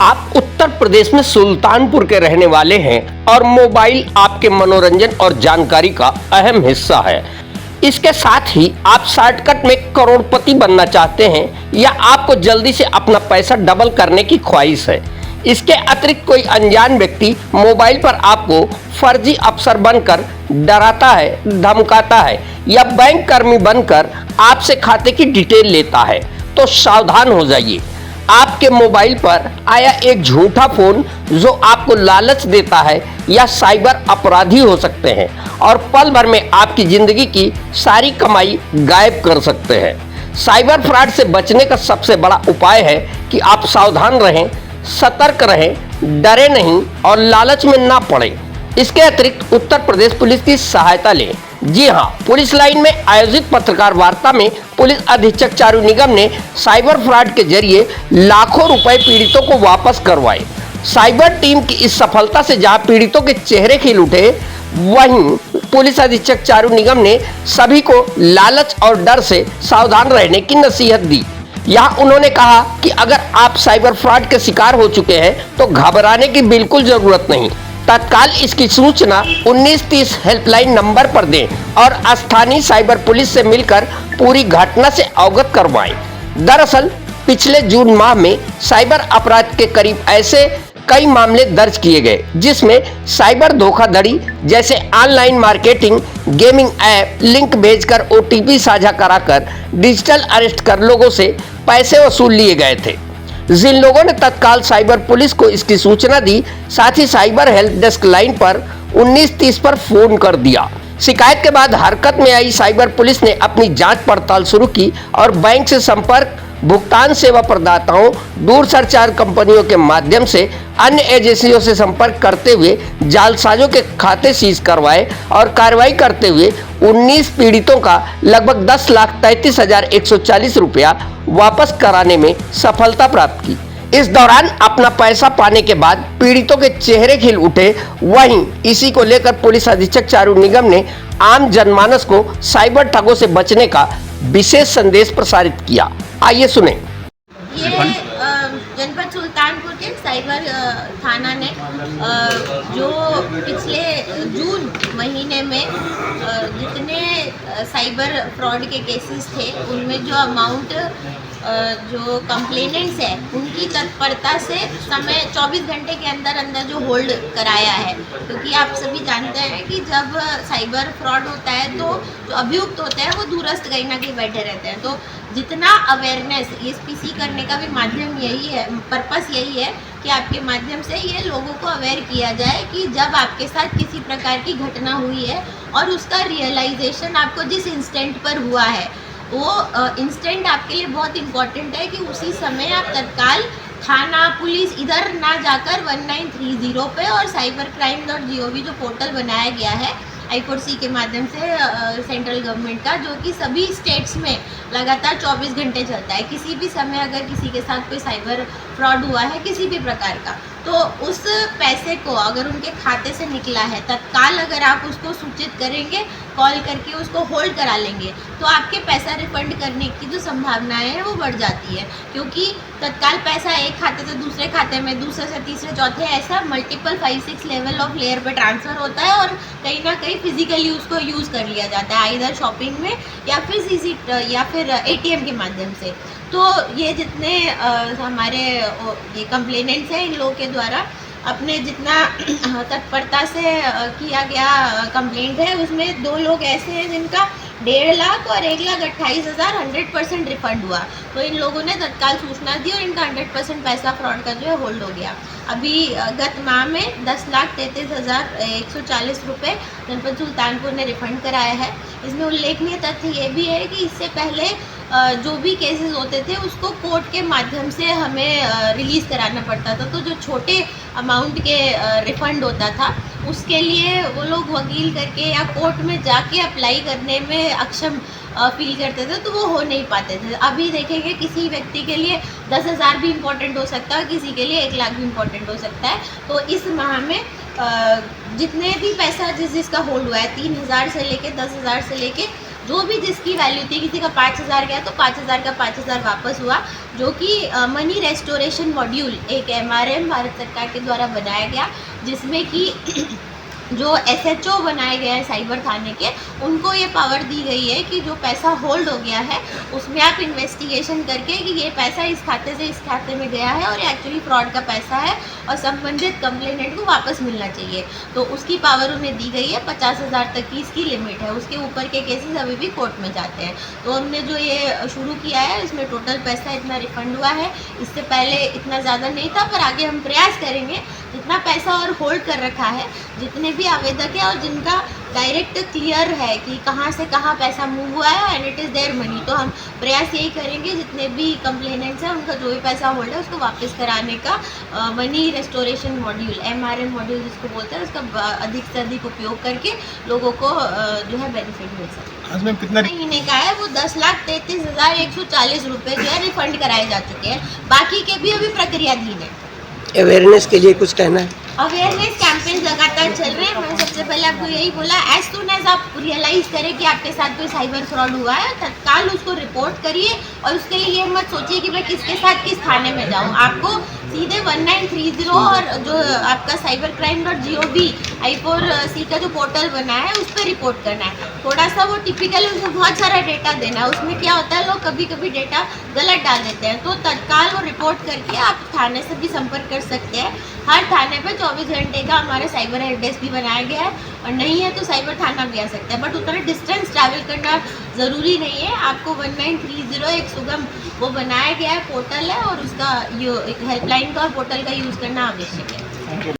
आप उत्तर प्रदेश में सुल्तानपुर के रहने वाले हैं और मोबाइल आपके मनोरंजन और जानकारी का अहम हिस्सा है। इसके साथ ही आप शॉर्टकट में करोड़पति बनना चाहते हैं या आपको जल्दी से अपना पैसा डबल करने की ख्वाहिश है। इसके अतिरिक्त कोई अनजान व्यक्ति मोबाइल पर आपको फर्जी अफसर बनकर डराता है, धमकाता है या बैंक कर्मी बनकर आपसे खाते की डिटेल लेता है, तो सावधान हो जाइए। आपके मोबाइल पर आया एक झूठा फोन जो आपको लालच देता है या साइबर अपराधी हो सकते हैं और पल भर में आपकी जिंदगी की सारी कमाई गायब कर सकते हैं। साइबर फ्रॉड से बचने का सबसे बड़ा उपाय है कि आप सावधान रहें, सतर्क रहें, डरे नहीं और लालच में ना पड़ें। इसके अतिरिक्त उत्तर प्रदेश पुलिस की सहायता लें। जी हां, पुलिस लाइन में आयोजित पत्रकार वार्ता में पुलिस अधीक्षक चारू निगम ने साइबर फ्रॉड के जरिए लाखों रुपए पीड़ितों को वापस करवाए। साइबर टीम की इस सफलता से जहां पीड़ितों के चेहरे खिल उठे, वहीं पुलिस अधीक्षक चारू निगम ने सभी को लालच और डर से सावधान रहने की नसीहत दी। यहाँ उन्होंने कहा कि अगर आप साइबर फ्रॉड के शिकार हो चुके हैं तो घबराने की बिल्कुल जरूरत नहीं। तत्काल इसकी सूचना 1930 हेल्पलाइन नंबर पर दें और स्थानीय साइबर पुलिस से मिलकर पूरी घटना से अवगत करवाएं। दरअसल पिछले जून माह में साइबर अपराध के करीब ऐसे कई मामले दर्ज किए गए जिसमें साइबर धोखाधड़ी जैसे online marketing, gaming app, link भेजकर ओटीपी साझा कराकर डिजिटल अरेस्ट कर लोगों से पैसे वसूल लिए गए थे। जिन लोगों ने तत्काल साइबर पुलिस को इसकी सूचना दी, साथ ही साइबर हेल्प डेस्क लाइन पर 1930 पर फोन कर दिया। शिकायत के बाद हरकत में आई साइबर पुलिस ने अपनी जांच पड़ताल शुरू की और बैंक से संपर्क, भुगतान सेवा प्रदाताओं, दूरसंचार कंपनियों के माध्यम से अन्य एजेंसियों से संपर्क करते हुए जालसाजों के खाते सीज करवाए और कार्रवाई करते हुए 19 पीड़ितों का लगभग 10,33,140 रुपया वापस कराने में सफलता प्राप्त की। इस दौरान अपना पैसा पाने के बाद पीड़ितों के चेहरे खिल उठे। वहीं इसी को लेकर पुलिस अधीक्षक चारू निगम ने आम जनमानस को साइबर ठगों से बचने का विशेष संदेश प्रसारित किया। आइए सुने। ये जनपद सुल्तानपुर के साइबर थाना ने जो पिछले जून महीने में जितने साइबर फ्रॉड के केसेस थे उनमें जो अमाउंट जो कंप्लेनेंट्स है उनकी तत्परता से समय 24 घंटे के अंदर अंदर जो होल्ड कराया है, क्योंकि आप सभी जानते हैं कि जब साइबर फ्रॉड होता है तो जो अभियुक्त होते हैं वो दूरस्थ कहीं ना कहीं बैठे रहते हैं। तो जितना अवेयरनेस ESPC करने का भी माध्यम यही है, पर्पस यही है कि आपके माध्यम से ये लोगों को अवेयर किया जाए कि जब आपके साथ किसी प्रकार की घटना हुई है और उसका रियलाइजेशन आपको जिस इंस्टेंट पर हुआ है वो इंस्टेंट आपके लिए बहुत इम्पॉर्टेंट है कि उसी समय आप तत्काल थाना, पुलिस इधर ना जाकर 1930 पे और cybercrime.gov जो पोर्टल बनाया गया है I4C के माध्यम से सेंट्रल गवर्नमेंट का, जो कि सभी स्टेट्स में लगातार 24 घंटे चलता है। किसी भी समय अगर किसी के साथ कोई साइबर फ्रॉड हुआ है किसी भी प्रकार का, तो उस पैसे को अगर उनके खाते से निकला है तत्काल अगर आप उसको सूचित करेंगे, कॉल करके उसको होल्ड करा लेंगे, तो आपके पैसा रिफंड करने की जो संभावनाएं हैं वो बढ़ जाती है। क्योंकि तत्काल पैसा एक खाते से दूसरे खाते में, दूसरे से तीसरे चौथे, ऐसा मल्टीपल 5-6 लेवल ऑफ लेयर पे ट्रांसफ़र होता है और कहीं ना कहीं फिजिकली उसको यूज़ कर लिया जाता है, इधर शॉपिंग में या फिर ATM के माध्यम से। तो ये जितने हमारे ये कंप्लेनेंट्स हैं इन लोगों के द्वारा अपने जितना तत्परता से किया गया कंप्लेंट है उसमें 2 लोग ऐसे हैं जिनका 1.5 लाख और 1,28,000 100% रिफंड हुआ। तो इन लोगों ने तत्काल सूचना दी और इनका 100% पैसा फ्रॉड का जो है होल्ड हो गया। अभी गत माह में 10,33,140 रुपये जनपद सुल्तानपुर ने रिफंड कराया है। इसमें उल्लेखनीय तथ्य ये भी है कि इससे पहले जो भी केसेस होते थे उसको कोर्ट के माध्यम से हमें रिलीज़ कराना पड़ता था, तो जो छोटे अमाउंट के रिफ़ंड होता था उसके लिए वो लोग वकील करके या कोर्ट में जाके अप्लाई करने में अक्षम फील करते थे, तो वो हो नहीं पाते थे। अभी देखेंगे किसी व्यक्ति के लिए 10,000 भी इम्पोर्टेंट हो सकता है, किसी के लिए 1 लाख भी इम्पोर्टेंट हो सकता है। तो इस माह में जितने भी पैसा जिसका होल्ड हुआ है 3,000 से लेके 10,000 से लेके जो भी जिसकी वैल्यू थी, किसी का 5,000 गया तो 5,000 का 5,000 वापस हुआ, जो कि मनी रेस्टोरेशन मॉड्यूल एक MRM भारत सरकार के द्वारा बनाया गया, जिसमें कि जो SHO बनाए गए हैं साइबर थाने के, उनको ये पावर दी गई है कि जो पैसा होल्ड हो गया है उसमें आप इन्वेस्टिगेशन करके कि ये पैसा इस खाते से इस खाते में गया है और ये एक्चुअली फ्रॉड का पैसा है और संबंधित कंप्लेनेंट को वापस मिलना चाहिए, तो उसकी पावर उन्हें दी गई है। 50,000 तक की इसकी लिमिट है, उसके ऊपर के केसेस अभी भी कोर्ट में जाते हैं। तो हमने जो ये शुरू किया है इसमें टोटल पैसा इतना रिफंड हुआ है, इससे पहले इतना ज़्यादा नहीं था, पर आगे हम प्रयास करेंगे जितना पैसा और होल्ड कर रखा है, जितने भी आवेदक है और जिनका डायरेक्ट क्लियर है कि कहाँ से कहाँ पैसा मूव हुआ है and it is their money, तो हम प्रयास यही करेंगे जितने भी कंप्लेनेंट्स हैं उनका जो भी पैसा होल्ड है उसको वापस कराने का money restoration module MRM module जिसको बोलते हैं उसका अधिक से अधिक उपयोग करके लोगों को जो है बेनिफिट मिल सके। आज मैम कितना महीने का है वो 10,33,140 रुपये जो है रिफंड कराए जा चुके हैं, बाकी के भी अभी प्रक्रियाधीन है। अवेयरनेस के लिए कुछ कहना है? अवेयरनेस कैंपेन लगातार चल रहे हैं। मैंने सबसे पहले आपको यही बोला, एज सून एज आप रियलाइज़ करें कि आपके साथ कोई साइबर फ्रॉड हुआ है, तत्काल उसको रिपोर्ट करिए और उसके लिए ये मत सोचिए कि मैं किसके साथ किस थाने में जाऊं। आपको सीधे 1930 और जो आपका cybercrime.gov I4C का जो पोर्टल बना है उस पर रिपोर्ट करना है। थोड़ा सा वो टिपिकल है, उसमें बहुत सारा डेटा देना है। उसमें क्या होता है, लोग कभी कभी डेटा गलत डाल देते हैं, तो तत्काल वो रिपोर्ट करके आप थाने से भी संपर्क कर सकते हैं। हर थाने पे 24 घंटे का हमारा साइबर हेल्प डेस्क भी बनाया गया है, और नहीं है तो साइबर थाना भी आ सकता है, बट उतना डिस्टेंस ट्रैवल करना ज़रूरी नहीं है। आपको 1930 एक सुगम वो बनाया गया है पोर्टल है, और उसका हेल्पलाइन का और पोर्टल का यूज़ करना आवश्यक है।